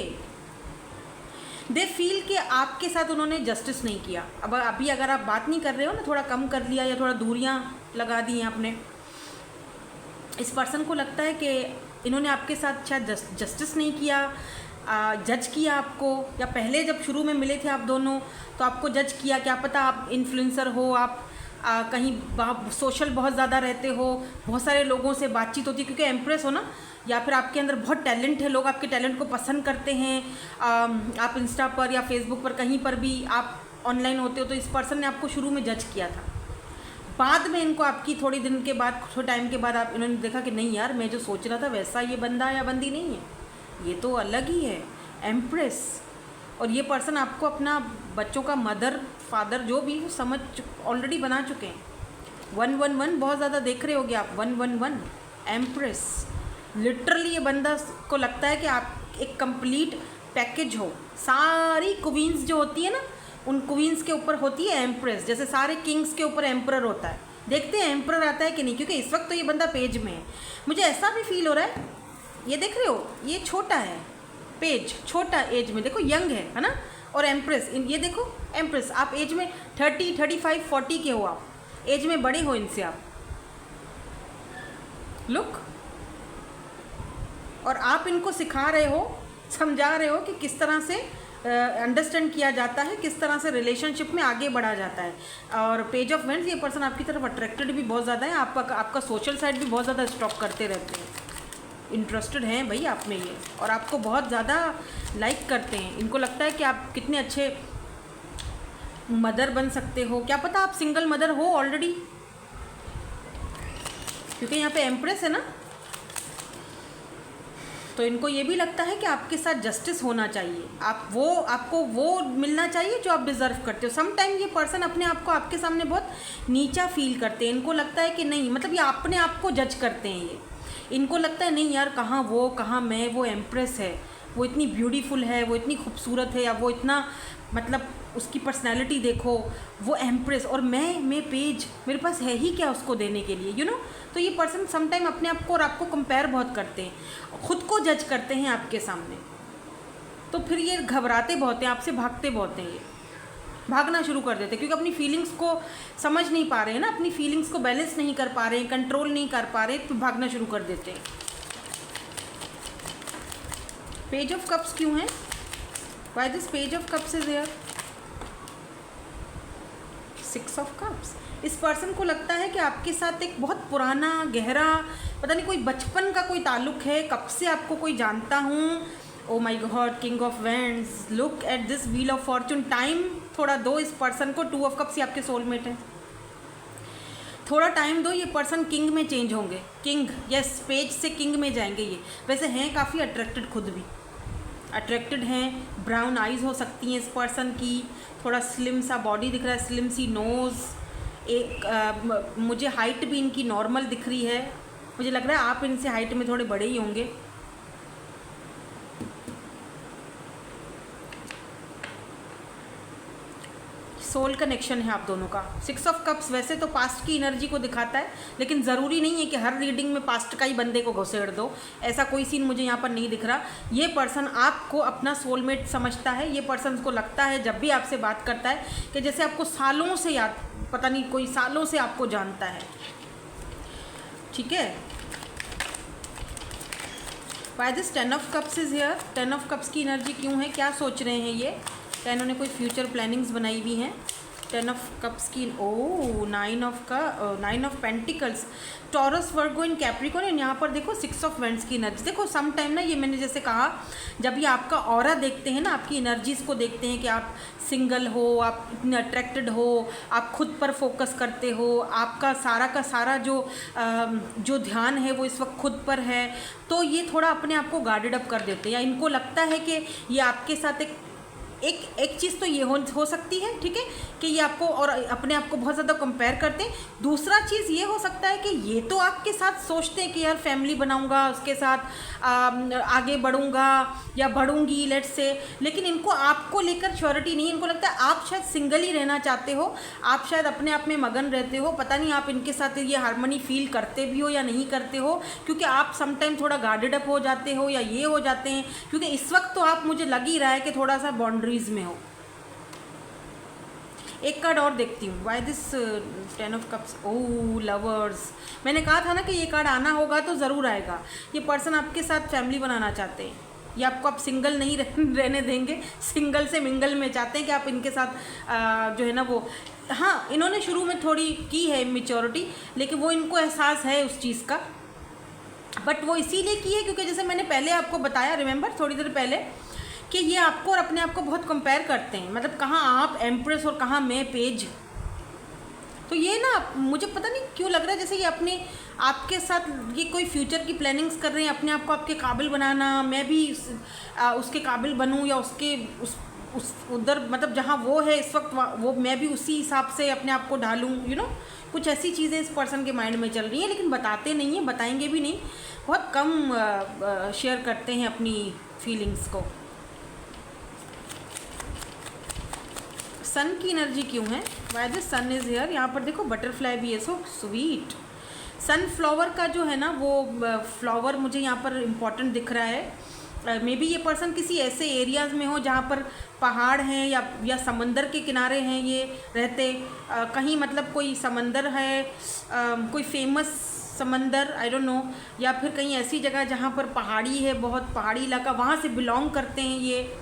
दे फील कि आपके साथ उन्होंने जस्टिस नहीं किया। अब अभी अगर आप बात नहीं कर रहे हो ना, थोड़ा कम कर लिया या थोड़ा दूरियां लगा दी हैं आपने, इस पर्सन को लगता है कि इन्होंने आपके साथ शायद जस्टिस नहीं किया, जज किया आपको, या पहले जब शुरू में मिले थे आप दोनों तो आपको जज किया। क्या पता आप इन्फ्लुएंसर हो, आप कहीं सोशल बहुत ज़्यादा रहते हो, बहुत सारे लोगों से बातचीत होती है क्योंकि एम्प्रेस हो ना, या फिर आपके अंदर बहुत टैलेंट है, लोग आपके टैलेंट को पसंद करते हैं। आप इंस्टा पर या फेसबुक पर कहीं पर भी आप ऑनलाइन होते हो, तो इस पर्सन ने आपको शुरू में जज किया था। बाद में इनको आपकी थोड़ी दिन के बाद, थोड़े टाइम के बाद आप इन्होंने देखा कि नहीं यार, मैं जो सोच रहा था वैसा ये बंदा या बंदी नहीं है, ये तो अलग ही है, एम्प्रेस। और ये पर्सन आपको अपना बच्चों का मदर फादर जो भी समझ ऑलरेडी बना चुके हैं। 111 बहुत ज़्यादा देख रहे होगे आप, 111 एम्प्रेस। लिटरली ये बंदा को लगता है कि आप एक कंप्लीट पैकेज हो। सारी क्वींस जो होती है ना, उन क्वींस के ऊपर होती है एम्प्रेस, जैसे सारे किंग्स के ऊपर एम्परर होता है। देखते हैं एम्परर आता है कि नहीं, क्योंकि इस वक्त तो ये बंदा पेज में है। मुझे ऐसा भी फील हो रहा है, ये देख रहे हो, ये छोटा है पेज, छोटा एज में, देखो यंग है ना, और एम्प्रेस, ये देखो एम्प्रेस, आप एज में 30, 35, 40 के हो, आप एज में बड़े हो इनसे आप, लुक। और आप इनको सिखा रहे हो, समझा रहे हो कि किस तरह से अंडरस्टैंड किया जाता है, किस तरह से रिलेशनशिप में आगे बढ़ा जाता है। और पेज ऑफ वेंड्स, ये पर्सन आपकी तरफ अट्रैक्टेड भी बहुत ज़्यादा है, आपका सोशल साइड भी बहुत ज़्यादा स्टॉक करते रहते हैं, इंटरेस्टेड हैं भाई आप में ये, और आपको बहुत ज़्यादा लाइक करते हैं। इनको लगता है कि आप कितने अच्छे मदर बन सकते हो। क्या पता आप सिंगल मदर हो ऑलरेडी, क्योंकि यहाँ पे एम्प्रेस है ना, तो इनको ये भी लगता है कि आपके साथ जस्टिस होना चाहिए, आपको वो मिलना चाहिए जो आप डिज़र्व करते हो। सम टाइम ये पर्सन अपने आप को आपके सामने बहुत नीचा फील करते हैं, इनको लगता है कि नहीं, मतलब ये अपने आप को जज करते हैं। ये इनको लगता है नहीं यार, कहाँ वो कहाँ मैं, वो एम्प्रेस है, वो इतनी ब्यूटीफुल है, वो इतनी खूबसूरत है, या वो इतना मतलब उसकी पर्सनैलिटी देखो, वो एम्प्रेस, और मैं पेज, मेरे पास है ही क्या उसको देने के लिए, तो ये पर्सन समटाइम अपने आप को और आपको कंपेयर बहुत करते हैं, ख़ुद को जज करते हैं आपके सामने। तो फिर ये घबराते बहुत हैं, आपसे भागते बहुत हैं, ये भागना शुरू कर देते हैं, क्योंकि अपनी फीलिंग्स को समझ नहीं पा रहे हैं ना, अपनी फीलिंग्स को बैलेंस नहीं कर पा रहे हैं, कंट्रोल नहीं कर पा रहे, तो भागना शुरू कर देते हैं। पेज ऑफ कप्स क्यों है? Why this page of cups is here? 6 of cups। इस पर्सन को लगता है कि आपके साथ एक बहुत पुराना गहरा, पता नहीं कोई बचपन का कोई ताल्लुक है, कब से आपको कोई जानता हूँ। Oh my God, king of vends, look at this wheel of Fortune. Time थोड़ा दो इस पर्सन को, 2 ऑफ कप्स ही आपके सोलमेट है, थोड़ा टाइम दो, ये पर्सन किंग में चेंज होंगे। किंग, यस, पेज से किंग में जाएंगे ये। वैसे हैं काफ़ी अट्रैक्टेड, खुद भी अट्रैक्टेड हैं। ब्राउन आइज़ हो सकती हैं इस पर्सन की, थोड़ा स्लिम सा बॉडी दिख रहा है, स्लिम सी नोज़, एक मुझे हाइट भी इनकी नॉर्मल दिख रही है। मुझे लग रहा है आप इनसे हाइट में थोड़े बड़े ही होंगे। सोल कनेक्शन है आप दोनों का। 6 ऑफ कप्स वैसे तो पास्ट की एनर्जी को दिखाता है, लेकिन ज़रूरी नहीं है कि हर रीडिंग में पास्ट का ही बंदे को घुसेड़ दो, ऐसा कोई सीन मुझे यहाँ पर नहीं दिख रहा। ये पर्सन आपको अपना सोलमेट समझता है। ये पर्सन को लगता है जब भी आपसे बात करता है कि जैसे आपको सालों से याद, पता नहीं कोई सालों से आपको जानता है, ठीक है। Y this 10 of cups is here? 10 of cups की एनर्जी क्यों है, क्या सोच रहे हैं ये? क्या इन्होंने कोई फ्यूचर प्लानिंग्स बनाई हुई हैं? 10 ऑफ कप्स की, ओ 9 of pentacles, taurus, Virgo in Capricorn. And यहाँ पर देखो 6 ऑफ वेंड्स की एनर्जी। देखो सम टाइम ना, ये मैंने जैसे कहा, जब ये आपका ऑरा देखते हैं ना, आपकी एनर्जीज़ को देखते हैं कि आप सिंगल हो, आप इतने अट्रैक्टेड हो, आप खुद पर फोकस करते हो, आपका सारा का सारा जो ध्यान है वो इस वक्त खुद पर है, तो ये थोड़ा अपने आप को गार्डेड अप कर देते हैं, या इनको लगता है कि ये आपके साथ एक चीज़ तो ये हो सकती है, ठीक है, कि ये आपको और अपने आप को बहुत ज़्यादा कंपेयर करते हैं। दूसरा चीज़ ये हो सकता है कि ये तो आपके साथ सोचते हैं कि यार फैमिली बनाऊंगा, उसके साथ आगे बढ़ूंगा या बढ़ूंगी, लेट्स से, लेकिन इनको आपको लेकर श्योरिटी नहीं है। इनको लगता है आप शायद सिंगल ही रहना चाहते हो, आप शायद अपने आप में मगन रहते हो, पता नहीं आप इनके साथ ये हारमोनी फील करते भी हो या नहीं करते हो, क्योंकि आप समटाइम थोड़ा गार्डेड अप हो जाते हो या ये हो जाते हैं, क्योंकि इस वक्त तो आप, मुझे लग ही रहा है कि थोड़ा सा बाउंड्रीज में हो। एक कार्ड और देखती हूँ। Why this 10 of cups, oh lovers. मैंने कहा था ना कि ये कार्ड आना होगा तो ज़रूर आएगा। ये पर्सन आपके साथ फैमिली बनाना चाहते हैं, ये आपको आप सिंगल नहीं रहने देंगे, सिंगल से मिंगल में चाहते हैं कि आप इनके साथ जो है ना वो, हाँ इन्होंने शुरू में थोड़ी की है इमेच्योरिटी, लेकिन वो इनको एहसास है उस चीज़ का, बट वो इसीलिए की है क्योंकि जैसे मैंने पहले आपको बताया, रिमेंबर थोड़ी देर पहले, कि ये आपको और अपने आप को बहुत कंपेयर करते हैं, मतलब कहाँ आप एम्प्रेस और कहाँ मैं पेज। तो ये ना मुझे पता नहीं क्यों लग रहा है जैसे ये अपने आपके साथ ये कोई फ्यूचर की प्लानिंग्स कर रहे हैं, अपने आप को आपके काबिल बनाना, मैं भी उसके काबिल बनूं, या उसके उस उधर, मतलब जहाँ वो है इस वक्त वो मैं भी उसी हिसाब से अपने आप को ढालूँ, कुछ ऐसी चीज़ें इस पर्सन के माइंड में चल रही हैं, लेकिन बताते नहीं हैं, बताएंगे भी नहीं, बहुत कम शेयर करते हैं अपनी फीलिंग्स को। सन की एनर्जी क्यों है? Why the sun is here? यहाँ पर देखो बटरफ्लाई भी है, सो स्वीट। सनफ्लावर का जो है ना वो फ्लावर मुझे यहाँ पर इम्पॉर्टेंट दिख रहा है। मे बी ये पर्सन किसी ऐसे एरियाज़ में हो जहाँ पर पहाड़ हैं या समंदर के किनारे हैं ये रहते, कहीं मतलब कोई समंदर है, कोई फेमस समंदर, आई डोंट नो, या फिर कहीं ऐसी जगह जहाँ पर पहाड़ी है, बहुत पहाड़ी इलाका, वहाँ से बिलोंग करते हैं ये,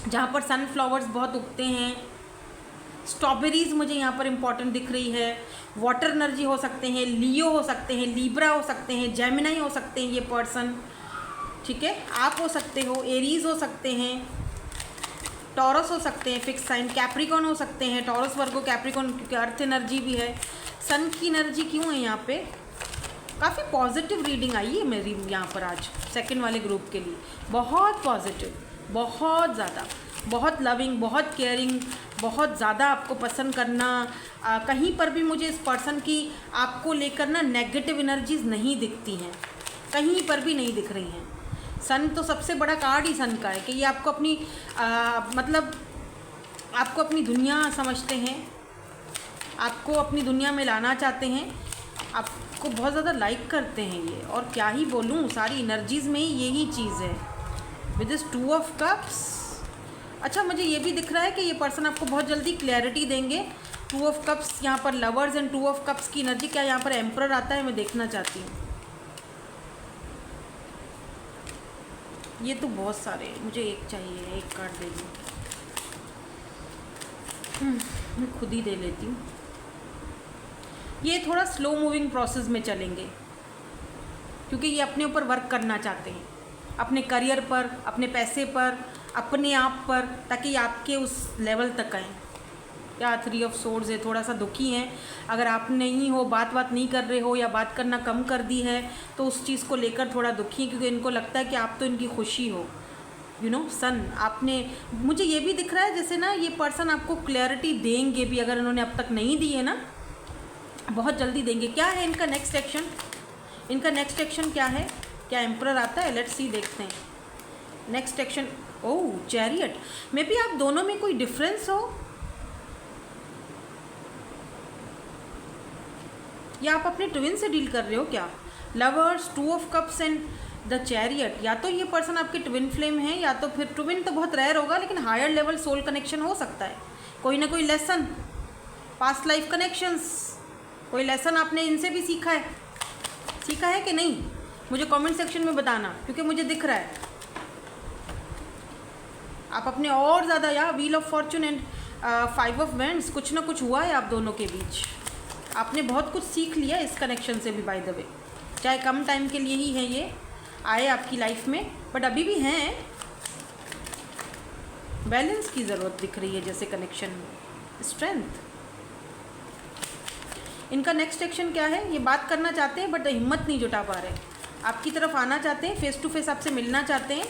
जहाँ पर सनफ्लावर्स बहुत उगते हैं। स्ट्रॉबेरीज़ मुझे यहाँ पर इम्पॉर्टेंट दिख रही है। वाटर एनर्जी हो सकते हैं, लियो हो सकते हैं, लिब्रा हो सकते हैं, जेमिनाई हो सकते हैं ये पर्सन, ठीक है, आप हो सकते हो, एरीज हो सकते हैं, टॉरस हो सकते हैं, फिक्स साइन, कैप्रिकॉन हो सकते हैं, टॉरस वर्गो कैप्रिकॉन, क्योंकि अर्थ एनर्जी भी है। सन की एनर्जी क्यों है यहाँ पे? काफ़ी पॉजिटिव रीडिंग आई है मेरी यहाँ पर आज सेकंड वाले ग्रुप के लिए। बहुत पॉजिटिव, बहुत ज़्यादा, बहुत लविंग, बहुत केयरिंग, बहुत ज़्यादा आपको पसंद करना। कहीं पर भी मुझे इस पर्सन की आपको लेकर ना नेगेटिव एनर्जीज नहीं दिखती हैं, कहीं पर भी नहीं दिख रही हैं। सन तो सबसे बड़ा कार्ड ही सन का है कि ये आपको अपनी मतलब आपको अपनी दुनिया समझते हैं, आपको अपनी दुनिया में लाना चाहते हैं, आपको बहुत ज़्यादा लाइक करते हैं ये। और क्या ही बोलूँ, सारी एनर्जीज़ में ही यही चीज़ है विद दिस 2 ऑफ कप्स। अच्छा, मुझे ये भी दिख रहा है कि ये पर्सन आपको बहुत जल्दी क्लैरिटी देंगे। 2 ऑफ कप्स यहाँ पर लवर्स एंड 2 ऑफ कप्स की एनर्जी, क्या यहाँ पर एम्परर आता है, मैं देखना चाहती हूँ। ये तो बहुत सारे, मुझे एक चाहिए, एक कार्ड दे दूँ। मैं खुद ही दे लेती हूँ। ये थोड़ा स्लो मूविंग प्रोसेस में चलेंगे क्योंकि ये अपने ऊपर वर्क करना चाहते हैं, अपने करियर पर, अपने पैसे पर, अपने आप पर, ताकि आपके उस लेवल तक आएँ। या 3 ऑफ सोर्ड्स है, थोड़ा सा दुखी हैं। अगर आप नहीं हो, बात नहीं कर रहे हो या बात करना कम कर दी है तो उस चीज़ को लेकर थोड़ा दुखी है क्योंकि इनको लगता है कि आप तो इनकी खुशी हो। यू नो सन, आपने, मुझे ये भी दिख रहा है जैसे ना ये पर्सन आपको क्लैरिटी देंगे भी, अगर इन्होंने अब तक नहीं दी है ना, बहुत जल्दी देंगे। क्या है इनका नेक्स्ट एक्शन? इनका नेक्स्ट एक्शन क्या है? क्या एम्परर आता है? लेट्स सी, देखते हैं next action. Oh, chariot. May be आप दोनों में कोई डिफरेंस हो या आप अपने ट्विन से डील कर रहे हो क्या? Lovers, 2 of cups and the chariot. या तो ये पर्सन आपके ट्विन फ्लेम है, या तो फिर ट्विन तो बहुत रेयर होगा, लेकिन हायर लेवल सोल कनेक्शन हो सकता है। कोई ना कोई लेसन, पास्ट लाइफ कनेक्शंस, कोई लेसन आपने इनसे भी सीखा है कि नहीं? मुझे कमेंट सेक्शन में बताना, क्योंकि मुझे दिख रहा है आप अपने और ज़्यादा, या wheel of Fortune and 5 of vends, कुछ ना कुछ हुआ है आप दोनों के बीच। आपने बहुत कुछ सीख लिया इस कनेक्शन से भी, बाय द वे, चाहे कम टाइम के लिए ही है ये आए आपकी लाइफ में, बट अभी भी हैं। बैलेंस की ज़रूरत दिख रही है जैसे कनेक्शन में, स्ट्रेंथ। इनका नेक्स्ट एक्शन क्या है? ये बात करना चाहते हैं बट हिम्मत नहीं जुटा पा रहे, आपकी तरफ आना चाहते हैं, फेस टू फेस आपसे मिलना चाहते हैं,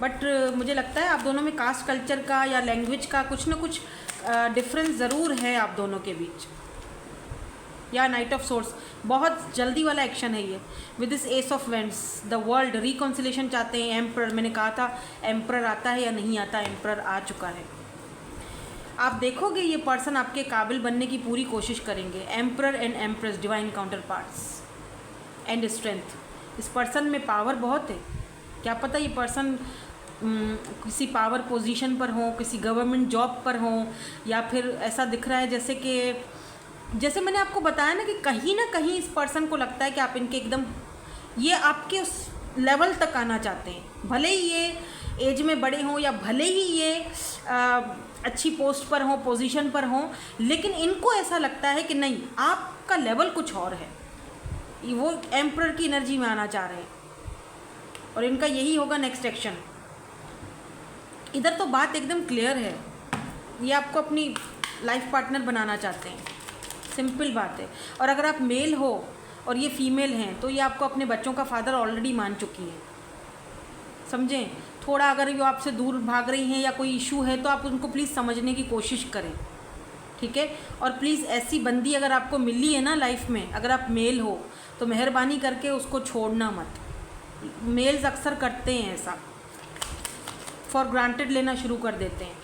बट मुझे लगता है आप दोनों में कास्ट कल्चर का या लैंग्वेज का कुछ ना कुछ डिफरेंस ज़रूर है आप दोनों के बीच। या नाइट ऑफ सोर्स, बहुत जल्दी वाला एक्शन है ये with this ace of vends. The world, reconciliation चाहते हैं। एम्परर, मैंने कहा था एम्परर आता है या नहीं आता, एम्परर आ चुका है। आप देखोगे ये पर्सन आपके काबिल बनने की पूरी कोशिश करेंगे। Emperor and empress, divine counter parts and strength. इस पर्सन में पावर बहुत है, क्या पता ये पर्सन किसी पावर पोजीशन पर हो, किसी गवर्नमेंट जॉब पर हो, या फिर ऐसा दिख रहा है जैसे कि, जैसे मैंने आपको बताया ना कि ना कहीं इस पर्सन को लगता है कि आप इनके एकदम, ये आपके उस लेवल तक आना चाहते हैं। भले ही ये एज में बड़े हों या भले ही ये अच्छी पोस्ट पर हों, पोजीशन पर हों, लेकिन इनको ऐसा लगता है कि नहीं, आपका लेवल कुछ और है। वो एम्परर की एनर्जी में आना चाह रहे हैं और इनका यही होगा नेक्स्ट एक्शन। इधर तो बात एकदम क्लियर है, ये आपको अपनी लाइफ पार्टनर बनाना चाहते हैं, सिंपल बात है। और अगर आप मेल हो और ये फीमेल हैं तो ये आपको अपने बच्चों का फादर ऑलरेडी मान चुकी है, समझें। थोड़ा अगर वो आपसे दूर भाग रही हैं या कोई इशू है तो आप उनको प्लीज़ समझने की कोशिश करें, ठीक है। और प्लीज़ ऐसी बंदी अगर आपको मिली है ना लाइफ में, अगर आप मेल हो तो मेहरबानी करके उसको छोड़ना मत। मेल्स अक्सर करते हैं ऐसा, फॉर ग्रांटेड लेना शुरू कर देते हैं।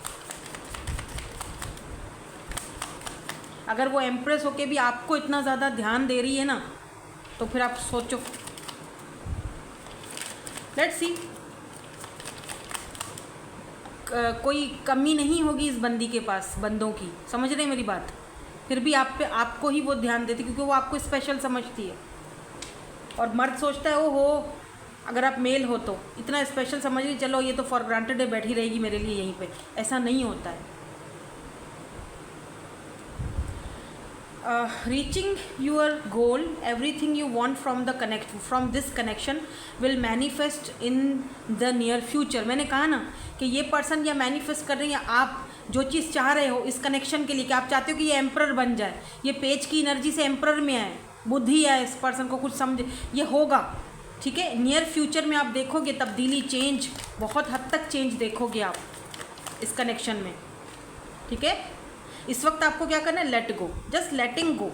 अगर वो एम्प्रेस होके भी आपको इतना ज़्यादा ध्यान दे रही है ना, तो फिर आप सोचो। लेट्स सी, कोई कमी नहीं होगी इस बंदी के पास, बंदों की, समझ रहे हैं मेरी बात। फिर भी आप पे, आपको ही वो ध्यान देती क्योंकि वो आपको स्पेशल समझती है। और मर्द सोचता है, ओ हो, अगर आप मेल हो तो इतना स्पेशल समझ रही, चलो ये तो फॉर ग्रांटेड है, बैठी रहेगी मेरे लिए यहीं पे। ऐसा नहीं होता है। Reaching your goal, everything you want from this connection will manifest in the near future. मैंने कहा ना कि ये पर्सन या मैनिफेस्ट कर रही है, आप जो चीज़ चाह रहे हो इस कनेक्शन के लिए, कि आप चाहते हो कि ये एम्परर बन जाए, ये पेज की एनर्जी से एम्परर में आए, बुद्धि है इस पर्सन को, कुछ समझ, ये होगा, ठीक है। नियर फ्यूचर में आप देखोगे तब्दीली, चेंज, बहुत हद तक चेंज देखोगे आप इस कनेक्शन में, ठीक है। इस वक्त आपको क्या करना है, लेट गो, जस्ट लेटिंग गो,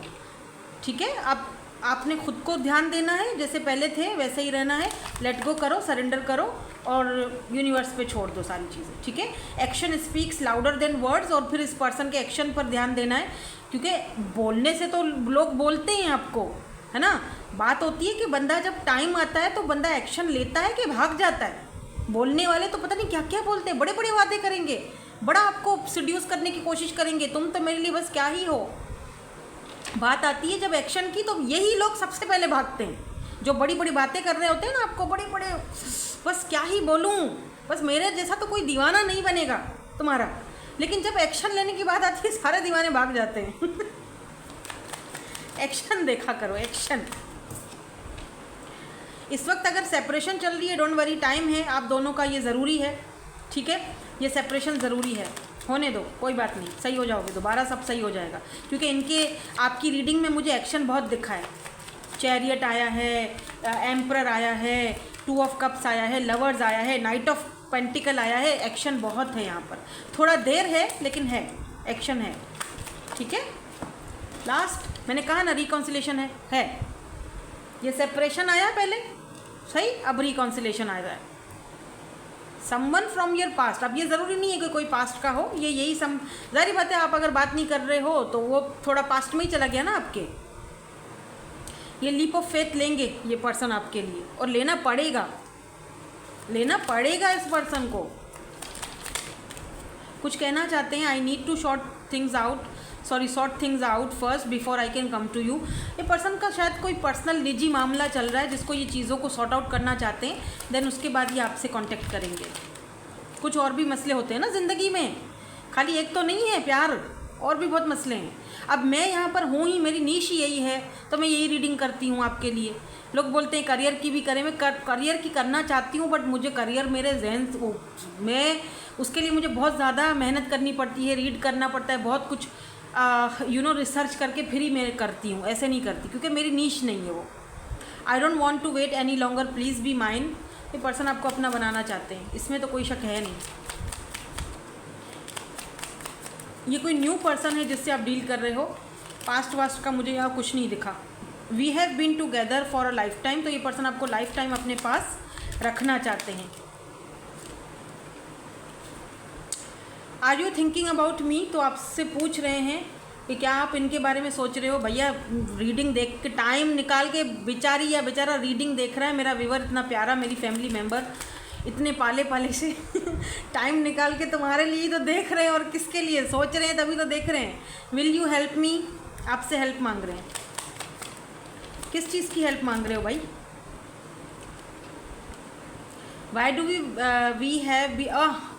ठीक है। आपने खुद को ध्यान देना है, जैसे पहले थे वैसे ही रहना है, लेट गो करो, सरेंडर करो और यूनिवर्स पे छोड़ दो सारी चीज़ें, ठीक है। Action speaks louder than words, और फिर इस पर्सन के एक्शन पर ध्यान देना है, क्योंकि बोलने से तो लोग बोलते हैं आपको, है ना। बात होती है कि बंदा जब टाइम आता है तो बंदा एक्शन लेता है कि भाग जाता है। बोलने वाले तो पता नहीं क्या क्या बोलते हैं, बड़े बड़े वादे करेंगे, बड़ा आपको सिड्यूस करने की कोशिश करेंगे, तुम तो मेरे लिए बस क्या ही हो। बात आती है जब एक्शन की, तो यही लोग सबसे पहले भागते हैं, जो बड़ी बड़ी बातें कर रहे होते हैं ना आपको, बड़े बड़े, बस क्या ही बोलूँ, बस मेरे जैसा तो कोई दीवाना नहीं बनेगा तुम्हारा। लेकिन जब एक्शन लेने की बात आती है सारे दीवाने भाग जाते हैं। एक्शन देखा करो, एक्शन। इस वक्त अगर सेपरेशन चल रही है, डोंट वरी, टाइम है आप दोनों का, ये ज़रूरी है, ठीक है। ये सेपरेशन ज़रूरी है, होने दो, कोई बात नहीं, सही हो जाओगे, दोबारा सब सही हो जाएगा। क्योंकि इनके आपकी रीडिंग में मुझे एक्शन बहुत दिखा है। चैरियट आया है, एम्परर आया है, 2 ऑफ कप्स आया है, लवर्स आया है, नाइट ऑफ पेंटिकल आया है। एक्शन बहुत है यहाँ पर, थोड़ा देर है लेकिन है, एक्शन है, ठीक है। लास्ट मैंने कहा ना, रिकॉन्सिलेशन है। ये सेपरेशन आया पहले, सही, अब रिकॉन्सिलेशन आया है। समवन फ्रॉम योर पास्ट, अब ये ज़रूरी नहीं है कि कोई पास्ट का हो, ये यही जाहिर बात है, आप अगर बात नहीं कर रहे हो तो वो थोड़ा पास्ट में ही चला गया ना आपके। ये लीप ऑफ फेथ लेंगे ये पर्सन आपके लिए, और लेना पड़ेगा, लेना पड़ेगा इस पर्सन को। कुछ कहना चाहते हैं, I need to sort things out first before I can come to you. ये पर्सन का शायद कोई पर्सनल निजी मामला चल रहा है जिसको ये चीज़ों को सॉर्ट आउट करना चाहते हैं, देन उसके बाद ये आपसे कांटेक्ट करेंगे। कुछ और भी मसले होते हैं ना ज़िंदगी में, खाली एक तो नहीं है प्यार, और भी बहुत मसले हैं। अब मैं यहाँ पर हूँ ही, मेरी नीश ही यही है, तो मैं यही रीडिंग करती हूँ आपके लिए। लोग बोलते हैं करियर की भी करें, मैं करियर की करना चाहती हूँ, बट मुझे करियर मेरे जहन, मैं उसके लिए मुझे बहुत ज़्यादा मेहनत करनी पड़ती है, रीड करना पड़ता है, बहुत कुछ रिसर्च करके फिर ही मैं करती हूँ, ऐसे नहीं करती, क्योंकि मेरी नीश नहीं है वो। I don't want to wait any longer, please be mine. ये पर्सन आपको अपना बनाना चाहते हैं, इसमें तो कोई शक है नहीं। ये कोई न्यू पर्सन है जिससे आप डील कर रहे हो, पास्ट वास्ट का मुझे यहाँ कुछ नहीं दिखा। We have been together for a lifetime, तो ये पर्सन आपको लाइफ टाइम अपने पास रखना चाहते हैं। Are you thinking about me, तो आपसे पूछ रहे हैं कि क्या आप इनके बारे में सोच रहे हो। भैया रीडिंग देख के टाइम निकाल के, बेचारी या बेचारा रीडिंग देख रहा है, मेरा व्यूअर इतना प्यारा, मेरी फैमिली मेम्बर इतने पाले पाले से टाइम निकाल के तुम्हारे लिए तो देख रहे हैं, और किसके लिए सोच रहे हैं तभी तो देख रहे हैं। विल यू हेल्प मी, आपसे हेल्प मांग रहे हैं। किस चीज़ की हेल्प मांग रहे हो भाई। Why do we have be,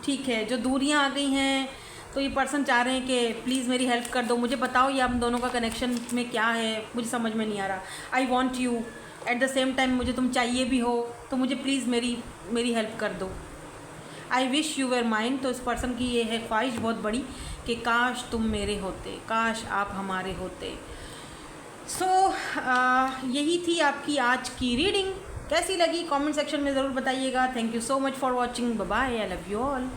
ठीक है, जो दूरियां आ गई हैं, तो ये पर्सन चाह रहे हैं कि प्लीज़ मेरी हेल्प कर दो, मुझे बताओ ये हम दोनों का कनेक्शन में क्या है, मुझे समझ में नहीं आ रहा। I want you, at the same time मुझे तुम चाहिए भी हो, तो मुझे प्लीज़ मेरी हेल्प कर दो। आई विश यू वर माइन, तो इस पर्सन की ये है ख्वाहिश बहुत बड़ी कि काश तुम मेरे होते, काश आप हमारे होते। सो यही थी आपकी आज की रीडिंग। कैसी लगी कमेंट सेक्शन में ज़रूर बताइएगा। Thank you so much for watching, bye bye, I love you all.